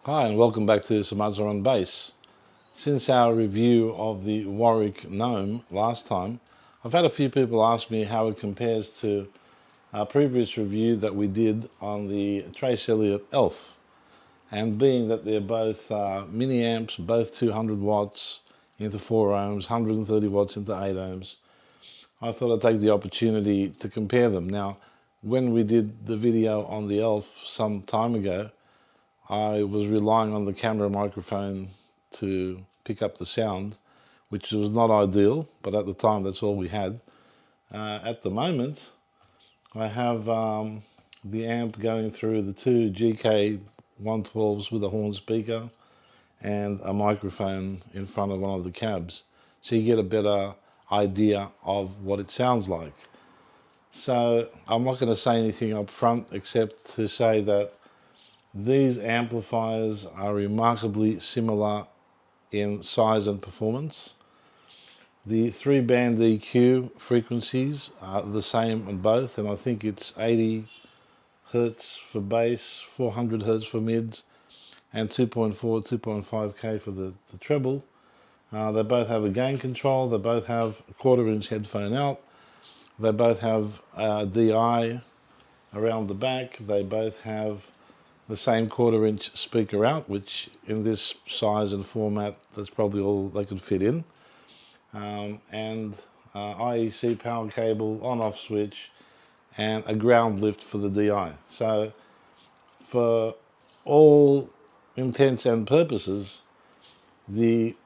Hi and welcome back to Some Other on Bass. Since our review of the Warwick Gnome last time, I've had a few people ask me how it compares to our previous review that we did on the Trace Elliot Elf. And being that they're both mini amps, both 200 watts into 4 ohms, 130 watts into 8 ohms, I thought I'd take the opportunity to compare them. Now, when we did the video on the Elf some time ago, I was relying on the camera microphone to pick up the sound, which was not ideal, but at the time that's all we had. At the moment, I have the amp going through the two GK 112s with a horn speaker and a microphone in front of one of the cabs, so you get a better idea of what it sounds like. So I'm not going to say anything up front except to say that these amplifiers are remarkably similar in size and performance. The 3-band EQ frequencies are the same on both, and I think it's 80 Hertz for bass, 400 Hertz for mids, and 2.4, 2.5K for the treble. They both have a gain control, they both have a 1/4-inch headphone out, they both have DI around the back, they both have the same 1/4-inch speaker out, which in this size and format, that's probably all they could fit in. And IEC power cable, on-off switch, and a ground lift for the DI. So for all intents and purposes, the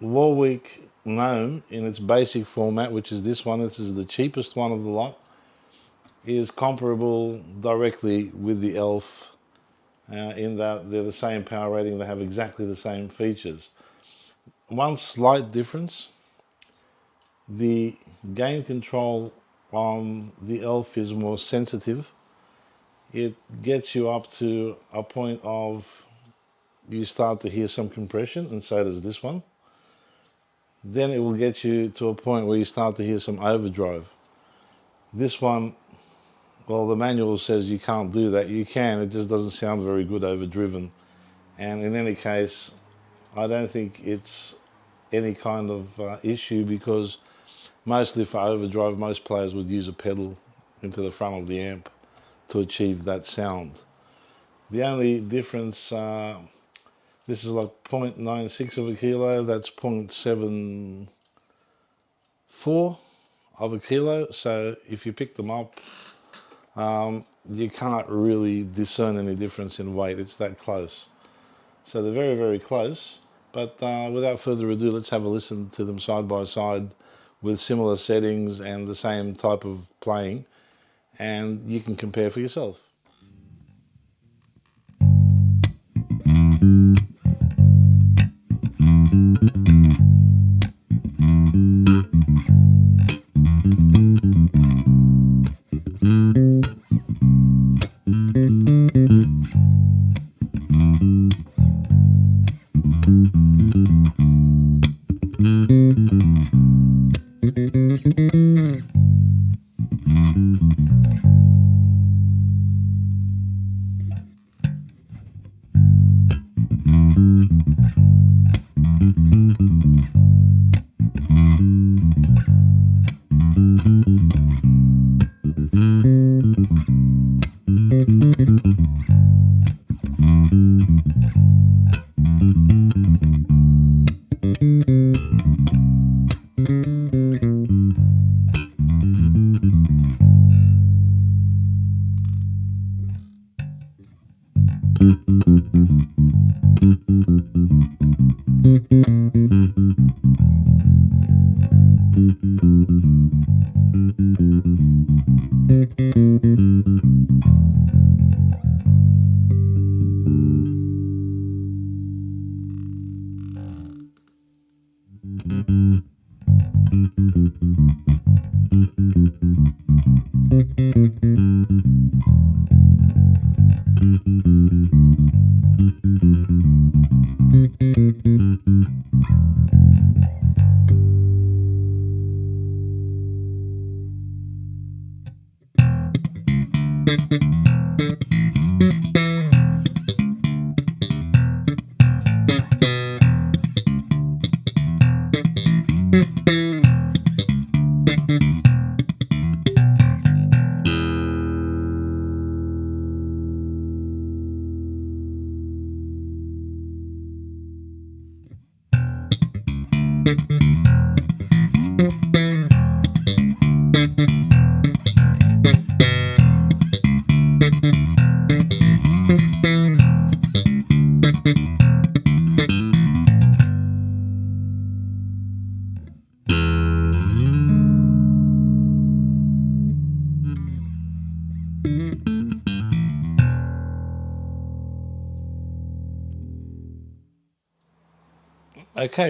Warwick Gnome in its basic format, which is this one, this is the cheapest one of the lot, is comparable directly with the Elf in that they're the same power rating, they have exactly the same features. One slight difference, the gain control on the Elf is more sensitive. It gets you up to a point of you start to hear some compression, and so does this one. Then it will get you to a point where you start to hear some overdrive. This one, well, the manual says you can't do that. You can, it just doesn't sound very good overdriven. And in any case, I don't think it's any kind of issue, because mostly for overdrive, most players would use a pedal into the front of the amp to achieve that sound. The only difference, this is like 0.96 of a kilo, that's 0.74 of a kilo. So if you pick them up, you can't really discern any difference in weight. It's that close. So they're very, very close. But without further ado, let's have a listen to them side by side with similar settings and the same type of playing, and you can compare for yourself. Okay,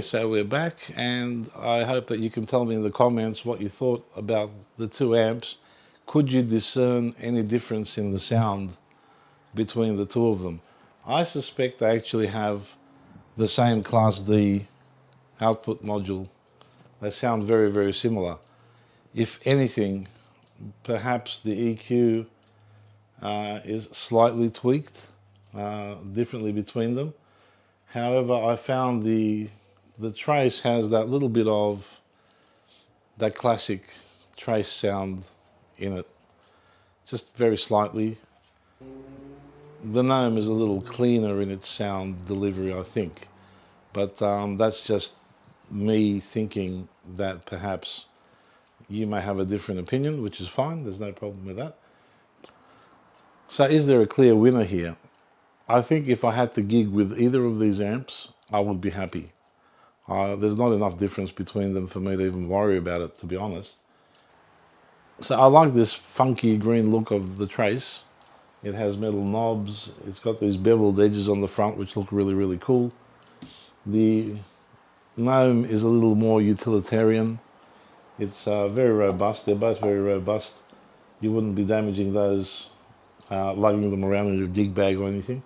so we're back, and I hope that you can tell me in the comments what you thought about the 2 amps. Could you discern any difference in the sound between the 2 of them? I suspect they actually have the same Class D output module. They sound very, very similar. If anything, perhaps the EQ is slightly tweaked differently between them. However, I found the Trace has that little bit of that classic Trace sound in it, just very slightly. The Gnome is a little cleaner in its sound delivery, I think, but that's just me thinking that perhaps you may have a different opinion, which is fine, there's no problem with that. So is there a clear winner here? I think if I had to gig with either of these amps, I would be happy. There's not enough difference between them for me to even worry about it, to be honest. So I like this funky green look of the Trace. It has metal knobs, it's got these beveled edges on the front which look really, really cool. The Gnome is a little more utilitarian. It's very robust, they're both very robust. You wouldn't be damaging those lugging them around in your gig bag or anything.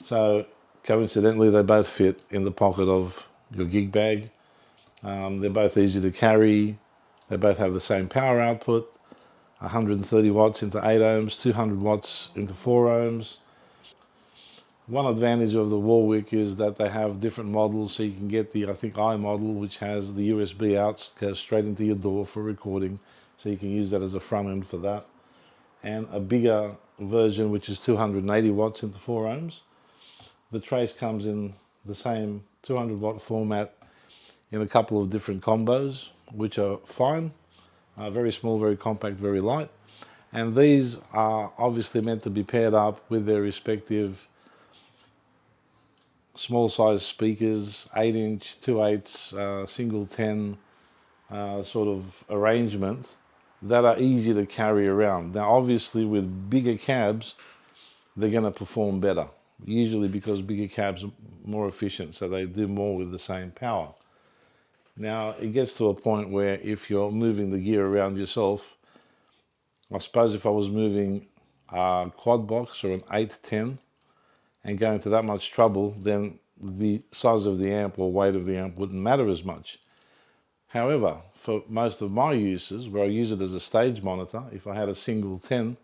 So coincidentally, they both fit in the pocket of your gig bag. They're both easy to carry. They both have the same power output, 130 watts into 8 ohms, 200 watts into 4 ohms. One advantage of the Warwick is that they have different models, so you can get the, I think, I model, which has the USB outs, goes straight into your door for recording, so you can use that as a front end for that. And a bigger version, which is 280 watts into 4 ohms. The Trace comes in the same 200 watt format in a couple of different combos, which are fine. Very small, very compact, very light. And these are obviously meant to be paired up with their respective small size speakers, 8-inch, 2/8, single 10 sort of arrangement that are easy to carry around. Now obviously with bigger cabs, they're going to perform better, usually because bigger cabs are more efficient, so they do more with the same power. Now it gets to a point where if you're moving the gear around yourself, I suppose if I was moving a quad box or an 810 and going to that much trouble, then the size of the amp or weight of the amp wouldn't matter as much. However, for most of my uses, where I use it as a stage monitor, if I had a single 10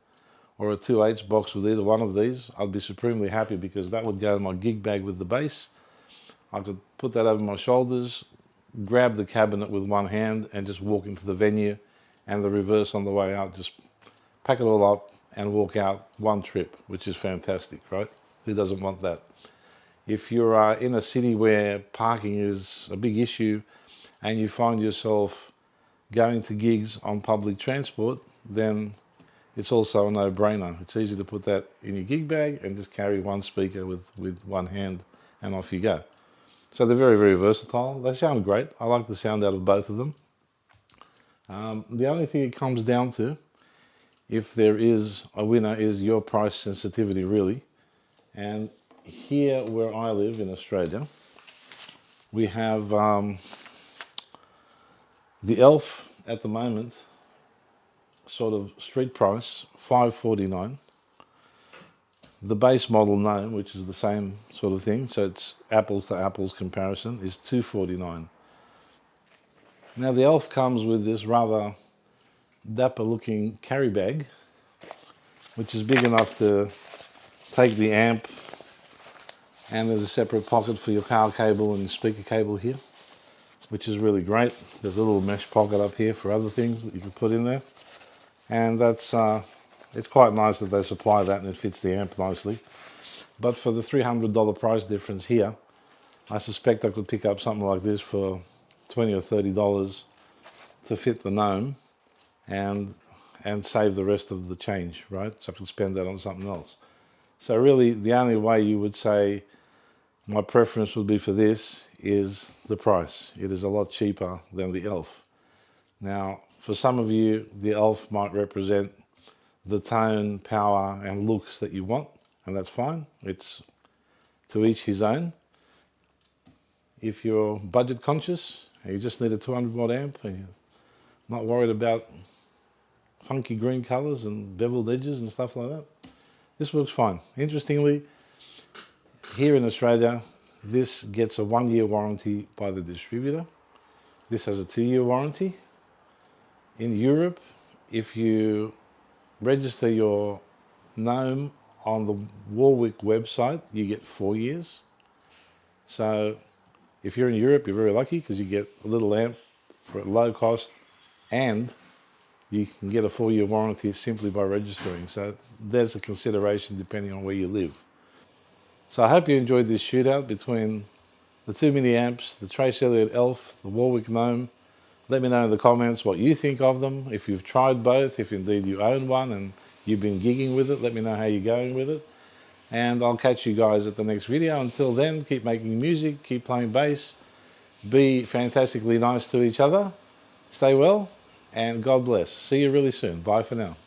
or a 2/8 box with either one of these, I'd be supremely happy, because that would go in my gig bag with the bass. I could put that over my shoulders, grab the cabinet with one hand and just walk into the venue, and the reverse on the way out, just pack it all up and walk out one trip, which is fantastic, right? Who doesn't want that? If you're in a city where parking is a big issue and you find yourself going to gigs on public transport, then it's also a no-brainer. It's easy to put that in your gig bag and just carry one speaker with one hand and off you go. So they're very, very versatile. They sound great. I like the sound out of both of them. The only thing it comes down to, if there is a winner, is your price sensitivity, really. And here where I live in Australia, we have the Elf at the moment, sort of street price, $549. The base model Gnome, which is the same sort of thing, so it's apples to apples comparison, is $249. Now the Elf comes with this rather dapper looking carry bag, which is big enough to take the amp, and there's a separate pocket for your power cable and your speaker cable here, which is really great. There's a little mesh pocket up here for other things that you can put in there, and that's it's quite nice that they supply that and it fits the amp nicely. But for the $300 price difference here, I suspect I could pick up something like this for $20 or $30 to fit the Gnome and and save the rest of the change, right? So I can spend that on something else. So really the only way you would say my preference would be for this is the price. It is a lot cheaper than the Elf. Now, for some of you, the Elf might represent the tone, power and looks that you want, and that's fine. It's to each his own. If you're budget conscious and you just need a 200 watt amp and you're not worried about funky green colors and beveled edges and stuff like that, this works fine. Interestingly, here in Australia, this gets a 1-year warranty by the distributor. This has a 2-year warranty. In Europe, if you register your Gnome on the Warwick website, you get 4 years. So if you're in Europe, you're very lucky because you get a little amp for a low cost and you can get a 4-year warranty simply by registering. So there's a consideration depending on where you live. So I hope you enjoyed this shootout between the 2 mini amps, the Trace Elliot Elf, the Warwick Gnome. Let me know in the comments what you think of them. If you've tried both, if indeed you own one and you've been gigging with it, let me know how you're going with it. And I'll catch you guys at the next video. Until then, keep making music, keep playing bass, be fantastically nice to each other, stay well, and God bless. See you really soon. Bye for now.